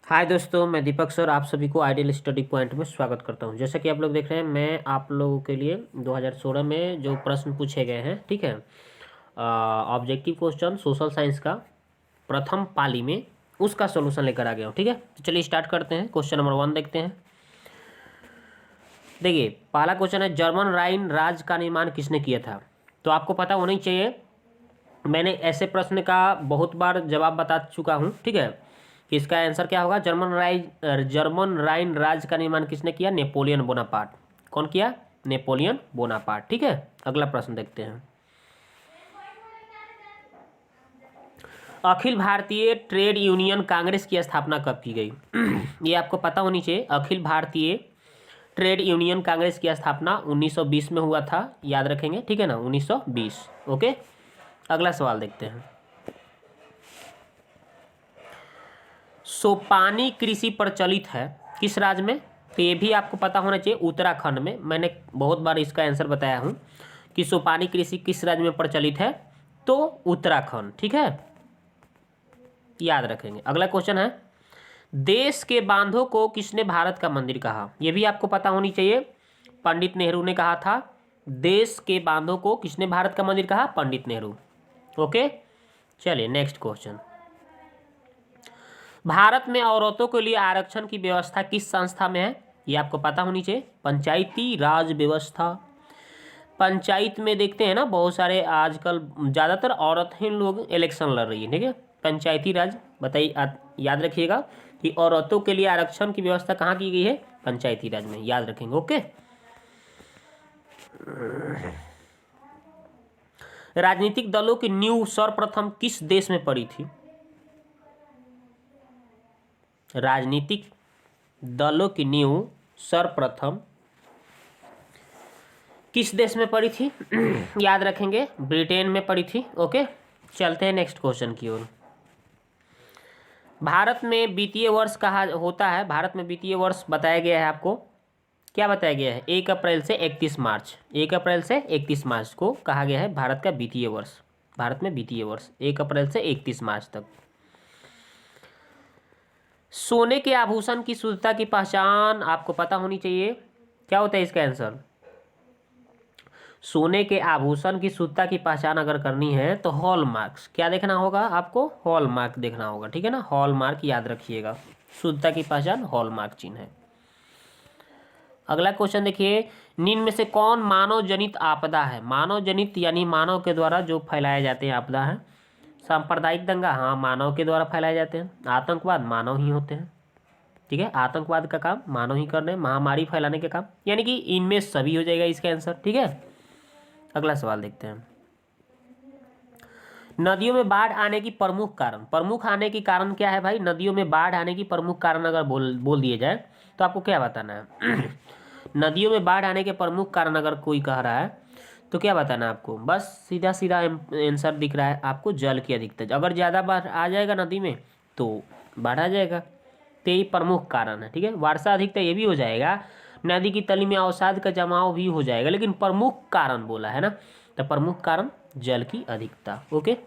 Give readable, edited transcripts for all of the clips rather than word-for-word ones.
हाय दोस्तों, मैं दीपक सर आप सभी को आइडियल स्टडी पॉइंट में स्वागत करता हूं। जैसा कि आप लोग देख रहे हैं, मैं आप लोगों के लिए 2016 में जो प्रश्न पूछे गए हैं, ठीक है, ऑब्जेक्टिव क्वेश्चन सोशल साइंस का प्रथम पाली में उसका सॉल्यूशन लेकर आ गया हूं। ठीक है, तो चलिए स्टार्ट करते हैं। क्वेश्चन नंबर 1 देखते हैं। देखिए, पहला क्वेश्चन है, जर्मन राइन राज का निर्माण किसने किया था? तो आपको पता होना ही चाहिए, मैंने ऐसे प्रश्न का बहुत बार जवाब बता चुका हूँ। ठीक है, कि इसका आंसर क्या होगा? जर्मन राइन राज्य का निर्माण किसने किया? Napoleon Bonaparte. कौन किया? Napoleon Bonaparte. ठीक है, अगला प्रश्न देखते हैं। अखिल भारतीय ट्रेड यूनियन कांग्रेस की स्थापना कब की गई? ये आपको पता होनी चाहिए। अखिल भारतीय ट्रेड यूनियन कांग्रेस की स्थापना 1920 में हुआ था, याद रखेंगे। ठीक है ना, 1920। ओके, अगला सवाल देखते हैं। सोपानी कृषि प्रचलित है किस राज्य में? तो ये भी आपको पता होना चाहिए, उत्तराखंड में। मैंने बहुत बार इसका आंसर बताया हूँ कि सोपानी कृषि किस राज्य में प्रचलित है, तो उत्तराखंड। ठीक है, याद रखेंगे। अगला क्वेश्चन है, देश के बांधों को किसने भारत का मंदिर कहा? यह भी आपको पता होनी चाहिए, पंडित नेहरू ने कहा था। देश के बांधों को किसने भारत का मंदिर कहा? पंडित नेहरू। ओके, चलिए नेक्स्ट क्वेश्चन। भारत में औरतों के लिए आरक्षण की व्यवस्था किस संस्था में है? ये आपको पता होनी चाहिए, पंचायती राज व्यवस्था। पंचायत में देखते हैं ना, बहुत सारे आजकल ज़्यादातर औरतें लोग इलेक्शन लड़ रही है। ठीक है, पंचायती राज बताइए, याद रखिएगा कि औरतों के लिए आरक्षण की व्यवस्था कहाँ की गई है? पंचायती राज में, याद रखेंगे। ओके, राजनीतिक दलों की नींव सर्वप्रथम किस देश में पड़ी थी? राजनीतिक दलों की नींव सर्वप्रथम किस देश में पड़ी थी? याद रखेंगे, ब्रिटेन में पड़ी थी। ओके, चलते हैं नेक्स्ट क्वेश्चन की ओर। भारत में वित्तीय वर्ष कहा होता है, भारत में वित्तीय वर्ष बताया गया है आपको। क्या बताया गया है? 1 अप्रैल से 31 मार्च, 1 अप्रैल से 31 मार्च को कहा गया है भारत का वित्तीय वर्ष। भारत में वित्तीय वर्ष 1 अप्रैल से 31 मार्च तक। सोने के आभूषण की शुद्धता की पहचान आपको पता होनी चाहिए। क्या होता है इसका आंसर? सोने के आभूषण की शुद्धता की पहचान अगर करनी है तो हॉलमार्क्स, क्या देखना होगा आपको? हॉलमार्क देखना होगा। ठीक है ना, हॉलमार्क याद रखिएगा। शुद्धता की पहचान हॉलमार्क चिन्ह है। अगला क्वेश्चन देखिए, निम्न में से कौन मानव जनित आपदा है? मानव जनित यानी मानव के द्वारा जो फैलाए जाते हैं आपदा है। सांप्रदायिक दंगा, हाँ, मानव के द्वारा फैलाए जाते हैं। आतंकवाद, मानव ही होते हैं। ठीक है, आतंकवाद का काम मानव ही कर रहे हैं। महामारी फैलाने का काम, यानी कि इनमें सभी हो जाएगा इसका आंसर। ठीक है, अगला सवाल देखते हैं। नदियों में बाढ़ आने की प्रमुख कारण, प्रमुख आने की कारण क्या है भाई? नदियों में बाढ़ आने की प्रमुख कारण अगर बोल दिए जाए तो आपको क्या बताना है? नदियों में बाढ़ आने के प्रमुख कारण अगर कोई कह रहा है तो क्या बताना है आपको? बस सीधा सीधा आंसर दिख रहा है आपको, जल की अधिकता। अगर ज़्यादा बाढ़ आ जाएगा नदी में तो बाढ़ आ जाएगा, तो यही प्रमुख कारण है। ठीक है, वर्षा अधिकता ये भी हो जाएगा, नदी की तली में अवसाद का जमाव भी हो जाएगा, लेकिन प्रमुख कारण बोला है ना, तो प्रमुख कारण जल की अधिकता। ओके,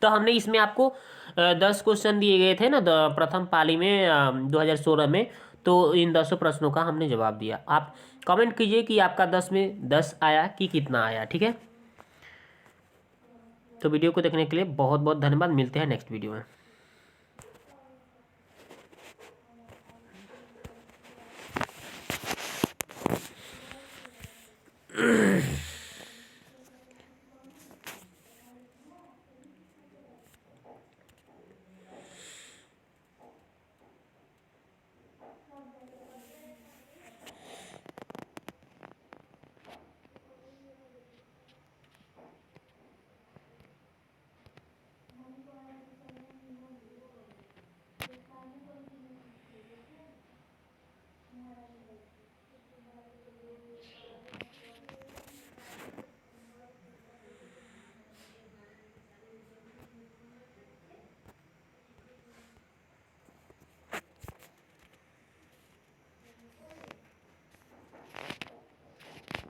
तो हमने इसमें आपको 10 क्वेश्चन दिए गए थे ना प्रथम पाली में 2016 में, तो इन 10 प्रश्नों का हमने जवाब दिया। आप कमेंट कीजिए कि आपका 10 में 10 आया कि कितना आया। ठीक है, तो वीडियो को देखने के लिए बहुत बहुत धन्यवाद। मिलते हैं नेक्स्ट वीडियो में।